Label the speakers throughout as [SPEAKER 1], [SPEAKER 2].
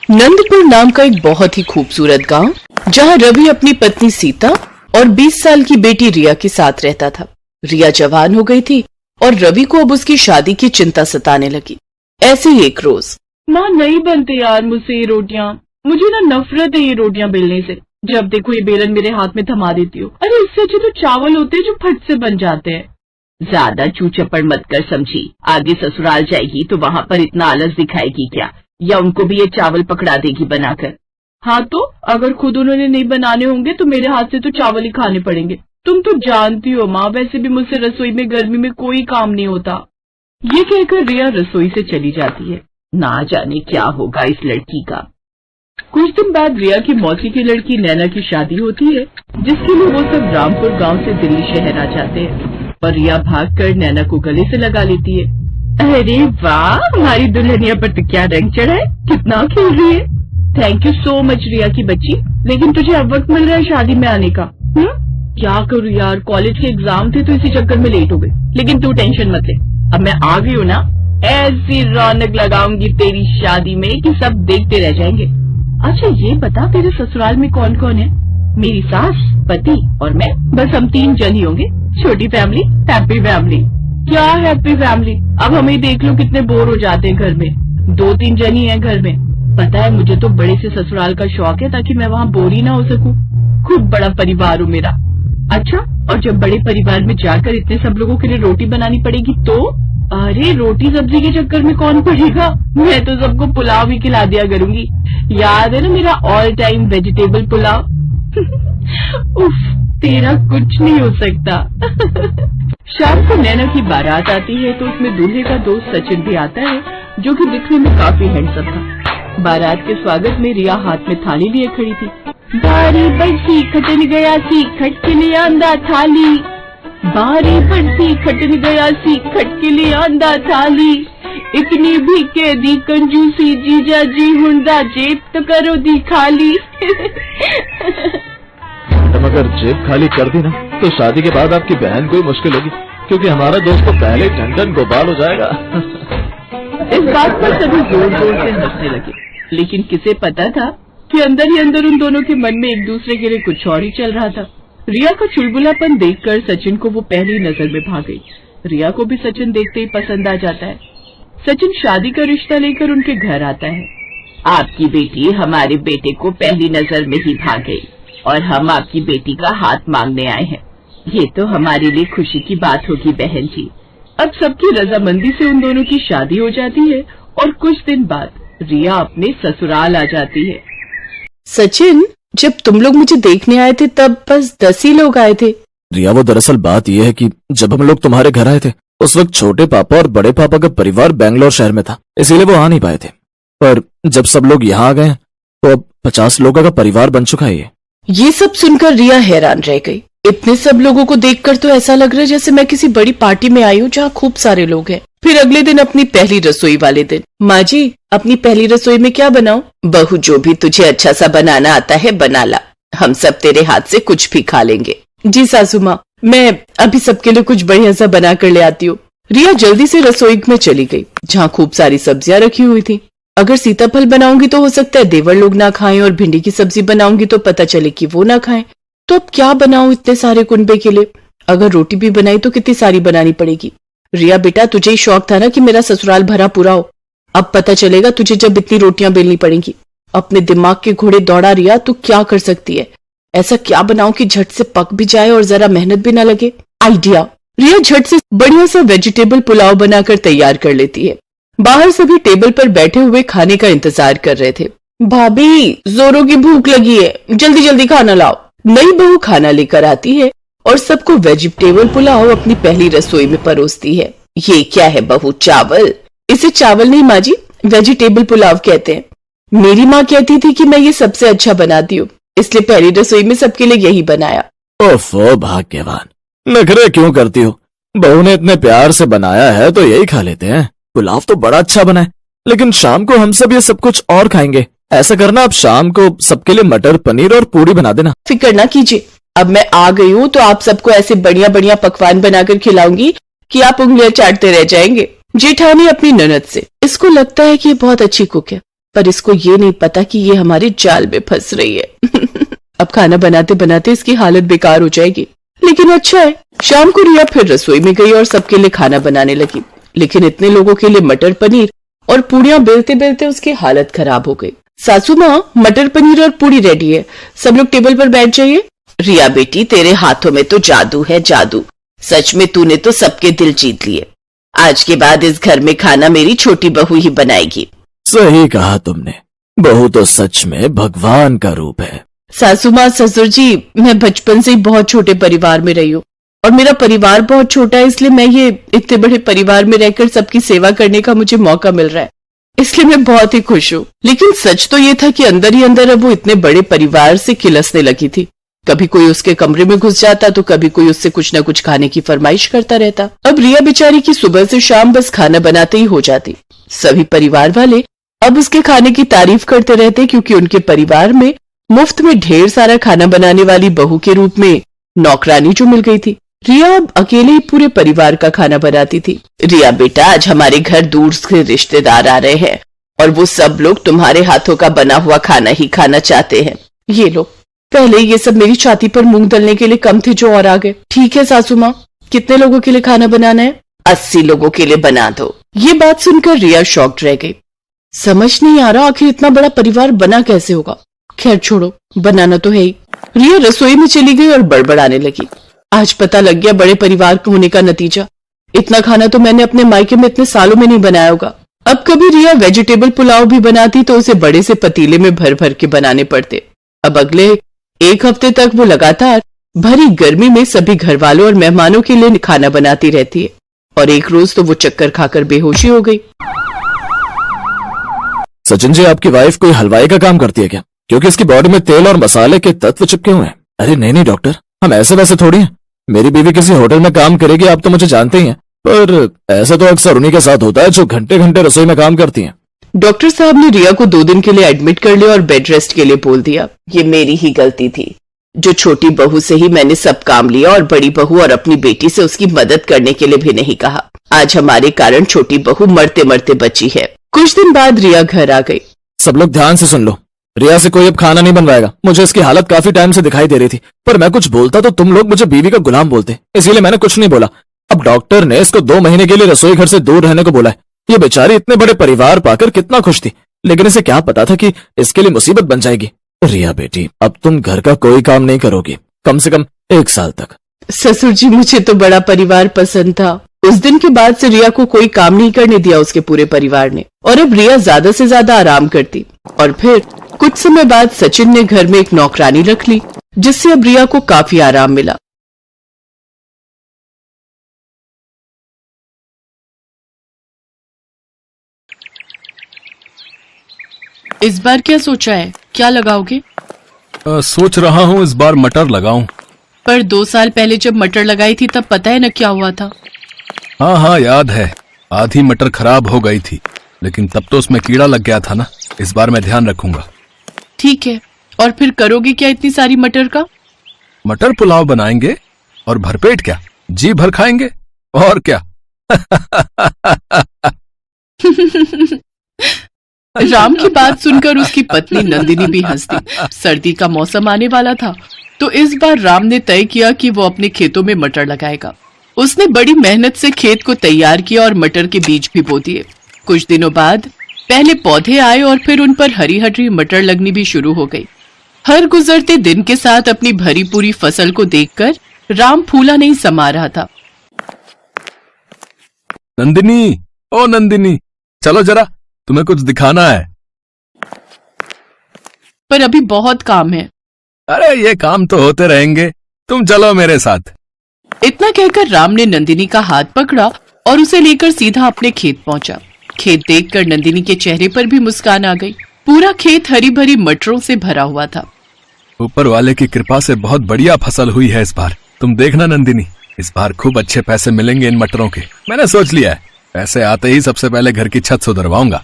[SPEAKER 1] नंदपुर नाम का एक बहुत ही खूबसूरत गांव, जहां रवि अपनी पत्नी सीता और 20 साल की बेटी रिया के साथ रहता था। रिया जवान हो गई थी और रवि को अब उसकी शादी की चिंता सताने लगी। ऐसे ही एक रोज,
[SPEAKER 2] माँ नहीं बनते यार मुझसे ये रोटियाँ, मुझे ना नफरत है ये रोटियाँ बेलने से। जब देखो ये बेलन मेरे हाथ में थमा देती हो। अरे इससे अच्छे तो चावल होते हैं जो फट से बन जाते हैं।
[SPEAKER 3] ज्यादा चूचपड़ मत कर समझी, आगे ससुराल जाएगी तो वहाँ पर इतना आलस दिखाएगी क्या, या उनको भी ये चावल पकड़ा देगी बनाकर।
[SPEAKER 2] हाँ तो अगर खुद उन्होंने नहीं बनाने होंगे तो मेरे हाथ से तो चावल ही खाने पड़ेंगे। तुम तो जानती हो माँ, वैसे भी मुझसे रसोई में गर्मी में कोई काम नहीं होता। ये कहकर रिया रसोई से चली जाती है।
[SPEAKER 3] ना जाने क्या होगा इस लड़की का।
[SPEAKER 2] कुछ दिन बाद रिया की मौसी की लड़की नैना की शादी होती है, जिसके लिए वो सब रामपुर गांव से दिल्ली शहर आ जाते हैं। और रिया भागकर नैना को गले से लगा लेती है।
[SPEAKER 3] अरे वाह, हमारी दुल्हनिया पर तो क्या रंग चढ़ा है, कितना खेल रही है।
[SPEAKER 2] थैंक यू सो मच रिया की बच्ची, लेकिन तुझे अब वक्त मिल रहा है शादी में आने का। क्या करूँ यार, कॉलेज के एग्जाम थे तो इसी चक्कर में लेट हो गई।
[SPEAKER 3] लेकिन तू टेंशन मत ले, अब मैं आ गई हूँ ना, ऐसी रौनक लगाऊंगी तेरी शादी में कि सब देखते रह जाएंगे।
[SPEAKER 2] अच्छा ये बता, तेरे ससुराल में कौन कौन है?
[SPEAKER 3] मेरी सास, पति और मैं, बस हम 3 जन ही होंगे। छोटी फैमिली, हैप्पी फैमिली।
[SPEAKER 2] क्या हैप्पी फैमिली? अब हमें देख लो कितने बोर हो जाते हैं घर में। 2-3 जन ही है घर में। पता है मुझे तो बड़े से ससुराल का शौक है, ताकि मैं वहाँ बोर ही ना हो सकूं। खूब बड़ा परिवार हो मेरा।
[SPEAKER 3] अच्छा, और जब बड़े परिवार में जाकर इतने सब लोगों के लिए रोटी बनानी पड़ेगी तो?
[SPEAKER 2] अरे रोटी सब्जी के चक्कर में कौन पड़ेगा, मैं तो सबको पुलाव ही खिला दिया करूंगी। याद है ना मेरा ऑल टाइम वेजिटेबल पुलाव। उफ, तेरा कुछ नहीं हो सकता।
[SPEAKER 3] शाम को नैना की बारात आती है तो उसमें दूल्हे का दोस्त सचिन भी आता है, जो कि दिखने में काफी हैंडसम था। बारात के स्वागत में रिया हाथ में थाली लिए खड़ी थी।
[SPEAKER 2] बारी बरसी खटन गया सी खट के लिए आंदा थाली, बारी बरसी खटन गया सी खट के लिए आंदा थाली, इतनी भी के दी कंजूसी जीजा जी हुंदा जेब तो करो दी खाली।
[SPEAKER 4] तुम अगर जेब खाली कर दी ना तो शादी के बाद आपकी बहन को ही मुश्किल होगी, क्योंकि हमारा दोस्त तो पहले टन गोपाल हो जाएगा।
[SPEAKER 2] इस बात पर सभी जोर जोर से हंसने लगे, लेकिन किसे पता था कि अंदर ही अंदर उन दोनों के मन में एक दूसरे के लिए कुछ और ही चल रहा था। रिया का चुलबुलापन देखकर सचिन को वो पहली नजर में भा गई। रिया को भी सचिन देखते ही पसंद आ जाता है। सचिन शादी का रिश्ता लेकर उनके घर आता है।
[SPEAKER 3] आपकी बेटी हमारे बेटे को पहली नजर में ही भा गई और हम आपकी बेटी का हाथ मांगने आए हैं। ये तो हमारे लिए खुशी की बात होगी बहन जी।
[SPEAKER 2] अब सबकी रजामंदी से उन दोनों की शादी हो जाती है और कुछ दिन बाद रिया अपने ससुराल आ जाती है।
[SPEAKER 1] सचिन, जब तुम लोग मुझे देखने आए थे तब बस 10 ही लोग आए थे।
[SPEAKER 4] रिया, वो दरअसल बात यह है कि जब हम लोग तुम्हारे घर आए थे उस वक्त छोटे पापा और बड़े पापा का परिवार बेंगलोर शहर में था, इसीलिए वो आ नहीं पाए थे। पर जब सब लोग यहाँ आ गए तो अब 50 लोगों का परिवार बन चुका है।
[SPEAKER 1] ये सब सुनकर रिया हैरान रह गई। इतने सब लोगों को देखकर तो ऐसा लग रहा है जैसे मैं किसी बड़ी पार्टी में आई हूँ जहाँ खूब सारे लोग हैं। फिर अगले दिन अपनी पहली रसोई वाले दिन, माँ जी अपनी पहली रसोई में क्या बनाऊं? बहू, जो भी तुझे अच्छा सा बनाना आता है बना ला, हम सब तेरे हाथ से कुछ भी खा लेंगे। जी सासू माँ, मैं अभी सबके लिए कुछ बढ़िया सा बना कर ले आती हूँ। रिया जल्दी से रसोई में चली गई, जहाँ खूब सारी सब्जियां रखी हुई थी। अगर सीताफल बनाऊंगी तो हो सकता है देवर लोग ना खाएं, और भिंडी की सब्जी बनाऊंगी तो पता चले कि वो ना खाएं। तो अब क्या बनाऊं इतने सारे कुनबे के लिए? अगर रोटी भी बनाई तो कितनी सारी बनानी पड़ेगी। रिया बेटा, तुझे ही शौक था ना कि मेरा ससुराल भरा पूरा हो। अब पता चलेगा तुझे जब इतनी रोटियां बेलनी पड़ेंगी। अपने दिमाग के घोड़े दौड़ा रिया, तू क्या कर सकती है? ऐसा क्या बनाऊं कि झट से पक भी जाए और जरा मेहनत भी ना लगे? आइडिया! रिया झट से बढ़िया सा वेजिटेबल पुलाव बनाकर तैयार कर लेती है। बाहर सभी टेबल पर बैठे हुए खाने का इंतजार कर रहे थे। भाभी, जोरों की भूख लगी है, जल्दी जल्दी खाना लाओ। नई बहू खाना लेकर आती है और सबको वेजिटेबल पुलाव अपनी पहली रसोई में परोसती है। ये क्या है बहू, चावल? इसे चावल नहीं माँ जी, वेजिटेबल पुलाव कहते हैं। मेरी माँ कहती थी कि मैं ये सबसे अच्छा बनाती हूँ, इसलिए पहली रसोई में सबके लिए यही बनाया।
[SPEAKER 4] ओफो भाग्यवान, नखरे क्यों करती हो? बहू ने इतने प्यार से बनाया है तो यही खा लेते हैं। पुलाव तो बड़ा अच्छा बना है, लेकिन शाम को हम सब ये सब कुछ और खाएंगे। ऐसा करना, आप शाम को सबके लिए मटर पनीर और पूरी बना देना।
[SPEAKER 1] फिक्र ना कीजिए, अब मैं आ गई हूँ तो आप सबको ऐसे बढ़िया बढ़िया पकवान बनाकर खिलाऊंगी कि आप उंगलियां चाटते रह जाएंगे। जेठानी अपनी ननद से, इसको लगता है कि ये बहुत अच्छी कुक है, पर इसको ये नहीं पता कि ये हमारे जाल में फंस रही है। अब खाना बनाते बनाते इसकी हालत बेकार हो जाएगी, लेकिन अच्छा है। शाम को रिया फिर रसोई में गई और सबके लिए खाना बनाने लगी, लेकिन इतने लोगों के लिए मटर पनीर और पूड़ियां बेलते बेलते उसकी हालत खराब हो गई। सासू माँ, मटर पनीर और पूड़ी रेडी है, सब लोग टेबल पर बैठ जाइए। रिया बेटी, तेरे हाथों में तो जादू है, जादू। सच में तूने तो सबके दिल जीत लिए। आज के बाद इस घर में खाना मेरी छोटी बहू ही बनाएगी।
[SPEAKER 4] सही कहा तुमने, बहू तो सच में भगवान का रूप है।
[SPEAKER 1] सासू माँ, ससुर जी, मैं बचपन से ही बहुत छोटे परिवार में रही हूँ और मेरा परिवार बहुत छोटा है, इसलिए मैं ये इतने बड़े परिवार में रहकर सबकी सेवा करने का मुझे मौका मिल रहा है, इसलिए मैं बहुत ही खुश हूँ। लेकिन सच तो ये था कि अंदर ही अंदर अब वो इतने बड़े परिवार से खिलसने लगी थी। कभी कोई उसके कमरे में घुस जाता तो कभी कोई उससे कुछ न कुछ खाने की फरमाइश करता रहता। अब रिया बेचारी की सुबह से शाम बस खाना बनाते ही हो जाती। सभी परिवार वाले अब उसके खाने की तारीफ करते रहते, क्योंकि उनके परिवार में मुफ्त में ढेर सारा खाना बनाने वाली बहू के रूप में नौकरानी जो मिल गई थी। रिया अब अकेले ही पूरे परिवार का खाना बनाती थी। रिया बेटा, आज हमारे घर दूर से रिश्तेदार आ रहे हैं और वो सब लोग तुम्हारे हाथों का बना हुआ खाना ही खाना चाहते हैं। ये लो, पहले ये सब मेरी छाती पर मूंग दलने के लिए कम थे जो और आ गए। ठीक है सासू माँ, कितने लोगों के लिए खाना बनाना है? 80 लोगों के लिए बना दो। ये बात सुनकर रिया शॉक्ड रह गई। समझ नहीं आ रहा आखिर इतना बड़ा परिवार बना कैसे होगा। खैर छोड़ो, बनाना तो है ही। रिया रसोई में चली गई और बड़बड़ाने लगी। आज पता लग गया बड़े परिवार होने का नतीजा। इतना खाना तो मैंने अपने मायके में इतने सालों में नहीं बनाया होगा। अब कभी रिया वेजिटेबल पुलाव भी बनाती तो उसे बड़े से पतीले में भर भर के बनाने पड़ते। अब अगले 1 हफ्ते तक वो लगातार भरी गर्मी में सभी घर वालों और मेहमानों के लिए खाना बनाती रहती है, और एक रोज तो वो चक्कर खाकर बेहोशी हो गई।
[SPEAKER 4] सचिन जी, आपकी वाइफ कोई हलवाई का काम करती है क्या? क्योंकि इसकी बॉडी में तेल और मसाले के तत्व चिपके हुए हैं। अरे नहीं डॉक्टर, हम ऐसे वैसे थोड़ी हैं। मेरी बीवी किसी होटल में काम करेगी, आप तो मुझे जानते ही हैं, पर ऐसा तो अक्सर उन्हीं के साथ होता है जो घंटे घंटे रसोई में काम करती हैं।
[SPEAKER 1] डॉक्टर साहब ने रिया को 2 दिन के लिए एडमिट कर लिया और बेड रेस्ट के लिए बोल दिया। ये मेरी ही गलती थी, जो छोटी बहू से ही मैंने सब काम लिया और बड़ी बहू और अपनी बेटी से उसकी मदद करने के लिए भी नहीं कहा। आज हमारे कारण छोटी बहू मरते मरते बची है। कुछ दिन बाद रिया घर आ गई।
[SPEAKER 4] सब लोग ध्यान से सुन लो, रिया से कोई अब खाना नहीं बनवाएगा। मुझे इसकी हालत काफी टाइम से दिखाई दे रही थी, पर मैं कुछ बोलता तो तुम लोग मुझे बीवी का गुलाम बोलते, इसीलिए मैंने कुछ नहीं बोला। अब डॉक्टर ने इसको 2 महीने के लिए रसोई घर से दूर रहने को बोला है। ये बेचारी इतने बड़े परिवार पाकर कितना खुश थी, लेकिन इसे क्या पता था कि इसके लिए मुसीबत बन जाएगी। रिया बेटी, अब तुम घर का कोई काम नहीं करोगी, कम से कम 1 साल तक।
[SPEAKER 1] ससुर जी, मुझे तो बड़ा परिवार पसंद था। उस दिन के बाद से रिया को कोई काम नहीं करने दिया उसके पूरे परिवार ने, और अब रिया ज्यादा से ज्यादा आराम करती। और फिर कुछ समय बाद सचिन ने घर में एक नौकरानी रख ली, जिससे अब रिया को काफी आराम मिला। इस बार क्या सोचा है, क्या लगाओगे?
[SPEAKER 5] सोच रहा हूँ इस बार मटर लगाऊं।
[SPEAKER 1] पर 2 साल पहले जब मटर लगाई थी तब पता है न क्या हुआ था।
[SPEAKER 5] हाँ याद है, आधी मटर खराब हो गई थी, लेकिन तब तो उसमें कीड़ा लग गया था ना। इस बार मैं ध्यान रखूंगा।
[SPEAKER 1] ठीक है, और फिर करोगे क्या इतनी सारी मटर का?
[SPEAKER 5] मटर पुलाव बनाएंगे और भरपेट क्या, जी भर खाएंगे और क्या।
[SPEAKER 1] राम की बात सुनकर उसकी पत्नी नंदिनी भी हंस दी। सर्दी का मौसम आने वाला था, तो इस बार राम ने तय किया कि वो अपने खेतों में मटर लगाएगा। उसने बड़ी मेहनत से खेत को तैयार किया और मटर के बीज भी बो दिए। कुछ दिनों बाद पहले पौधे आए और फिर उन पर हरी हरी मटर लगनी भी शुरू हो गई। हर गुजरते दिन के साथ अपनी भरी पूरी फसल को देखकर राम फूला नहीं समा रहा था।
[SPEAKER 5] नंदिनी, ओ नंदिनी, चलो जरा, तुम्हें कुछ दिखाना है।
[SPEAKER 1] पर अभी बहुत काम है।
[SPEAKER 5] अरे ये काम तो होते रहेंगे, तुम चलो मेरे साथ।
[SPEAKER 1] इतना कहकर राम ने नंदिनी का हाथ पकड़ा और उसे लेकर सीधा अपने खेत पहुंचा। खेत देखकर नंदिनी के चेहरे पर भी मुस्कान आ गई। पूरा खेत हरी भरी मटरों से भरा हुआ था।
[SPEAKER 5] ऊपर वाले की कृपा से बहुत बढ़िया फसल हुई है इस बार। तुम देखना नंदिनी, इस बार खूब अच्छे पैसे मिलेंगे इन मटरों के। मैंने सोच लिया है, पैसे आते ही सबसे पहले घर की छत सुधरवाऊंगा।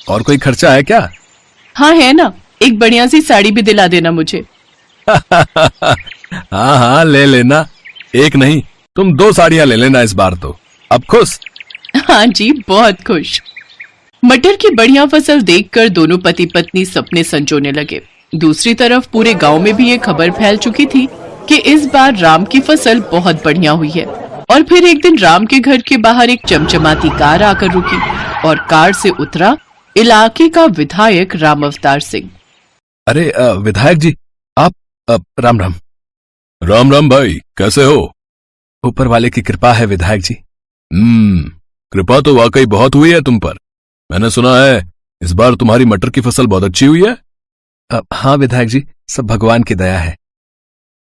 [SPEAKER 5] और कोई खर्चा है क्या?
[SPEAKER 1] हाँ है ना, एक बढ़िया सी साड़ी भी दिला देना मुझे।
[SPEAKER 5] हाँ ले लेना, एक नहीं तुम 2 साड़ियां ले लेना इस बार तो। अब खुश?
[SPEAKER 1] हाँ जी, बहुत खुश। मटर की बढ़िया फसल देखकर दोनों पति पत्नी सपने संजोने लगे। दूसरी तरफ पूरे गांव में भी ये खबर फैल चुकी थी कि इस बार राम की फसल बहुत बढ़िया हुई है। और फिर एक दिन राम के घर के बाहर एक चमचमाती कार आकर रुकी और कार से उतरा इलाके का विधायक राम अवतार सिंह।
[SPEAKER 5] अरे विधायक जी, आप राम राम। राम राम भाई, कैसे हो? ऊपर वाले की कृपा है विधायक जी। कृपा तो वाकई बहुत हुई है तुम पर। मैंने सुना है इस बार तुम्हारी मटर की फसल बहुत अच्छी हुई है। हाँ विधायक जी, सब भगवान की दया है।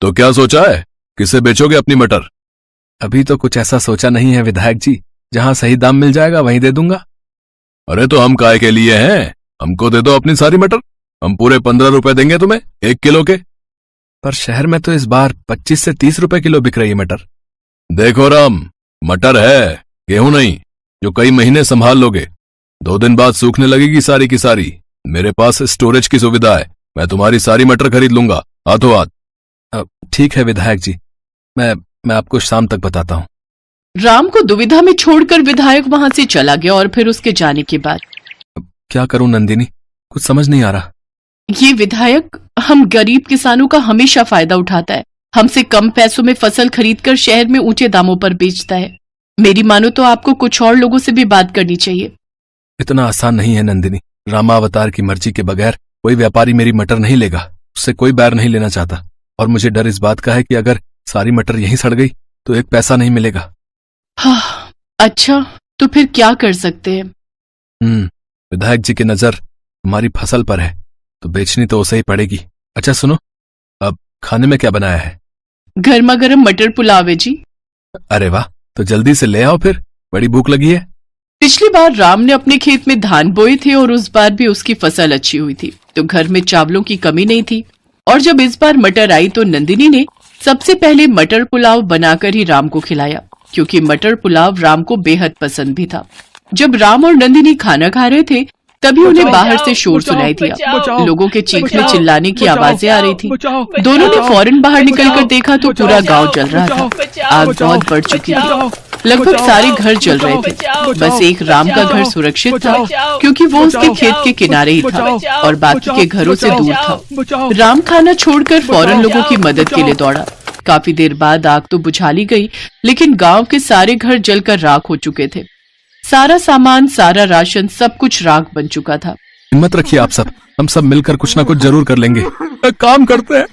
[SPEAKER 5] तो क्या सोचा है, किसे बेचोगे अपनी मटर? अभी तो कुछ ऐसा सोचा नहीं है विधायक जी, जहां सही दाम मिल जाएगा वहीं दे दूंगा। अरे तो हम काय के लिए हैं? हमको दे दो अपनी सारी मटर, हम पूरे 15 रुपए देंगे तुम्हें 1 किलो के। पर शहर में तो इस बार 25 से 30 रुपए किलो बिक रही है मटर। देखो राम, मटर है, गेहूं नहीं, जो कई महीने संभाल लोगे। 2 दिन बाद सूखने लगेगी सारी की सारी। मेरे पास स्टोरेज की सुविधा है, मैं तुम्हारी सारी मटर खरीद लूंगा हाथों हाथ। ठीक है विधायक जी, मैं आपको शाम तक बताता हूँ।
[SPEAKER 1] राम को दुविधा में छोड़कर विधायक वहां से चला गया और फिर उसके जाने के बाद
[SPEAKER 5] क्या करूं नंदिनी, कुछ समझ नहीं आ रहा।
[SPEAKER 1] ये विधायक हम गरीब किसानों का हमेशा फायदा उठाता है, हमसे कम पैसों में फसल खरीदकर शहर में ऊंचे दामों पर बेचता है। मेरी मानो तो आपको कुछ और लोगों से भी बात करनी चाहिए।
[SPEAKER 5] इतना आसान नहीं है नंदिनी, रामावतार की मर्जी के बगैर कोई व्यापारी मेरी मटर नहीं लेगा। उससे कोई बैर नहीं लेना चाहता, और मुझे डर इस बात का है कि अगर सारी मटर यहीं सड़ गई तो 1 पैसा नहीं मिलेगा।
[SPEAKER 1] हाँ, अच्छा तो फिर क्या कर सकते हैं?
[SPEAKER 5] विधायक जी की नजर तुम्हारी फसल पर है तो बेचनी तो उसे ही पड़ेगी। अच्छा सुनो, अब खाने में क्या बनाया है?
[SPEAKER 1] गर्मा गर्म मटर पुलाव है जी।
[SPEAKER 5] अरे वाह, तो जल्दी से ले आओ फिर, बड़ी भूख लगी है।
[SPEAKER 1] पिछली बार राम ने अपने खेत में धान बोए थे और उस बार भी उसकी फसल अच्छी हुई थी, तो घर में चावलों की कमी नहीं थी। और जब इस बार मटर आई तो नंदिनी ने सबसे पहले मटर पुलाव बनाकर ही राम को खिलाया, क्योंकि मटर पुलाव राम को बेहद पसंद भी था। जब राम और नंदिनी खाना खा रहे थे तभी उन्हें बाहर से शोर सुनाई दिया। लोगों के चीखने चिल्लाने की आवाजें आ रही थी। दोनों ने फौरन बाहर निकलकर देखा तो पूरा गांव जल रहा था। आग बहुत बढ़ चुकी थी, लगभग सारे घर जल रहे थे। बस एक राम का घर सुरक्षित था, क्योंकि वो उसके खेत के किनारे ही था और बाकी के घरों से दूर था। राम खाना छोड़कर फौरन लोगों की मदद के लिए दौड़ा। काफी देर बाद आग तो बुझा ली गई, लेकिन गांव के सारे घर जलकर राख हो चुके थे। सारा सामान, सारा राशन, सब कुछ राख बन चुका था।
[SPEAKER 5] हिम्मत रखिए आप सब, हम सब मिलकर कुछ ना कुछ जरूर कर लेंगे। एक काम करते हैं,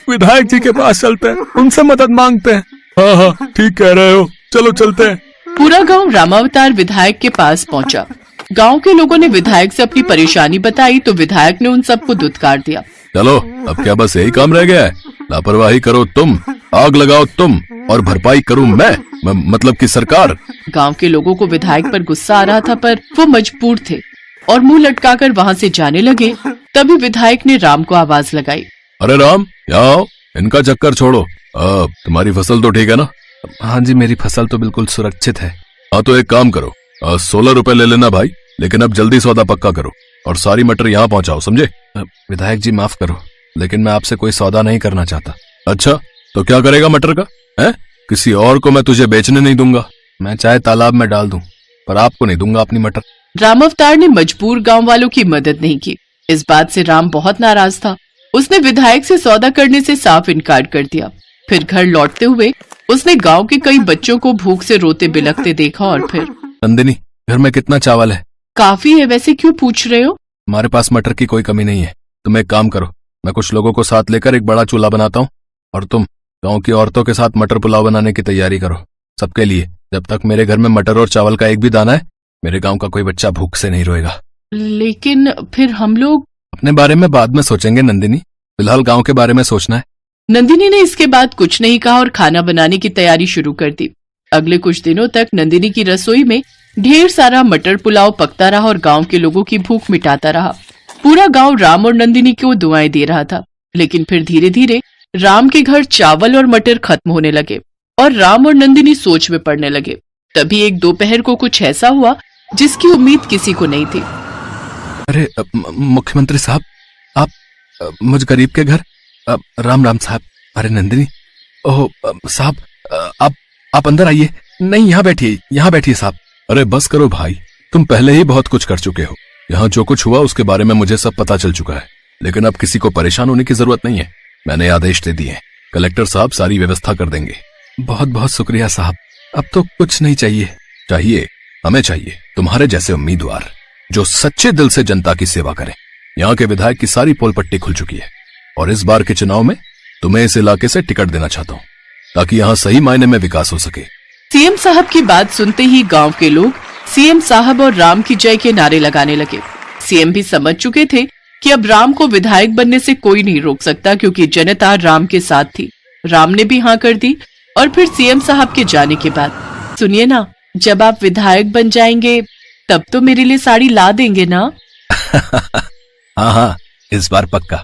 [SPEAKER 5] विधायक जी के पास चलते हैं, उनसे मदद मांगते हैं। हाँ हाँ, ठीक कह रहे हो, चलो चलते हैं।
[SPEAKER 1] पूरा गांव रामावतार विधायक के पास पहुंचा। गांव के लोगों ने विधायक से अपनी परेशानी बताई तो विधायक ने उन सबको दुत्कार दिया।
[SPEAKER 5] चलो, अब क्या बस यही काम रह गया है? लापरवाही करो तुम, आग लगाओ तुम, और भरपाई करूं मैं, मतलब कि सरकार।
[SPEAKER 1] गांव के लोगों को विधायक पर गुस्सा आ रहा था, पर वो मजबूर थे और मुंह लटकाकर वहां से जाने लगे। तभी विधायक ने राम को आवाज लगाई।
[SPEAKER 5] अरे राम, यहाँ आओ, इनका चक्कर छोड़ो। तुम्हारी फसल तो ठीक है ना? हाँ जी, मेरी फसल तो बिल्कुल सुरक्षित है। हाँ तो एक काम करो, 16 रुपए ले लेना भाई, लेकिन अब जल्दी सौदा पक्का करो और सारी मटर यहाँ पहुँचाओ, समझे? विधायक जी माफ करो, लेकिन मैं आपसे कोई सौदा नहीं करना चाहता। अच्छा, तो क्या करेगा मटर का? है किसी और को मैं तुझे बेचने नहीं दूंगा। मैं चाहे तालाब में डाल दूं, पर आपको नहीं दूंगा अपनी मटर।
[SPEAKER 1] राम अवतार ने मजबूर गांव वालों की मदद नहीं की। इस बात से राम बहुत नाराज था। उसने विधायक से सौदा करने से साफ इनकार कर दिया। फिर घर लौटते हुए उसने गांव के कई बच्चों को भूख से रोते बिलखते देखा और फिर।
[SPEAKER 5] नंदिनी, घर में कितना चावल है?
[SPEAKER 1] काफी है, वैसे क्यों पूछ रहे हो?
[SPEAKER 5] हमारे पास मटर की कोई कमी नहीं है। तुम एक काम करो, मैं कुछ लोगों को साथ लेकर एक बड़ा चूल्हा बनाता हूँ और तुम गांव की औरतों के साथ मटर पुलाव बनाने की तैयारी करो सबके लिए। जब तक मेरे घर में मटर और चावल का एक भी दाना है, मेरे गांव का कोई बच्चा भूख से नहीं रोएगा।
[SPEAKER 1] लेकिन फिर हम लोग।
[SPEAKER 5] अपने बारे में बाद में सोचेंगे नंदिनी, फिलहाल गांव के बारे में सोचना है।
[SPEAKER 1] नंदिनी ने इसके बाद कुछ नहीं कहा और खाना बनाने की तैयारी शुरू कर दी। अगले कुछ दिनों तक नंदिनी की रसोई में ढेर सारा मटर पुलाव पकता रहा और गांव के लोगों की भूख मिटाता रहा। पूरा गांव राम और नंदिनी को दुआएं दे रहा था। लेकिन फिर धीरे धीरे राम के घर चावल और मटर खत्म होने लगे और राम और नंदिनी सोच में पड़ने लगे। तभी एक दोपहर को कुछ ऐसा हुआ जिसकी उम्मीद किसी को नहीं थी।
[SPEAKER 5] अरे मुख्यमंत्री साहब, आप मुझ गरीब के घर। राम राम साहब। अरे नंदिनी, ओह साहब, आप अंदर आइए। नहीं, यहाँ बैठिए साहब। अरे बस करो भाई, तुम पहले ही बहुत कुछ कर चुके हो। यहाँ जो कुछ हुआ उसके बारे में मुझे सब पता चल चुका है, लेकिन अब किसी को परेशान होने की जरूरत नहीं है। मैंने आदेश दे दिए, कलेक्टर साहब सारी व्यवस्था कर देंगे। बहुत बहुत शुक्रिया साहब, अब तो कुछ नहीं चाहिए। हमें चाहिए तुम्हारे जैसे उम्मीदवार जो सच्चे दिल से जनता की सेवा करें। यहाँ के विधायक की सारी पोल पट्टी खुल चुकी है और इस बार के चुनाव में तुम्हें इस इलाके से टिकट देना चाहता हूँ ताकि यहाँ सही मायने में विकास हो सके।
[SPEAKER 1] सीएम साहब की बात सुनते ही गांव के लोग सीएम साहब और राम की जय के नारे लगाने लगे। सीएम भी समझ चुके थे कि अब राम को विधायक बनने से कोई नहीं रोक सकता, क्योंकि जनता राम के साथ थी। राम ने भी हाँ कर दी। और फिर सीएम साहब के जाने के बाद, सुनिए ना, जब आप विधायक बन जाएंगे तब तो मेरे लिए साड़ी ला देंगे ना?
[SPEAKER 5] हाँ, इस बार पक्का।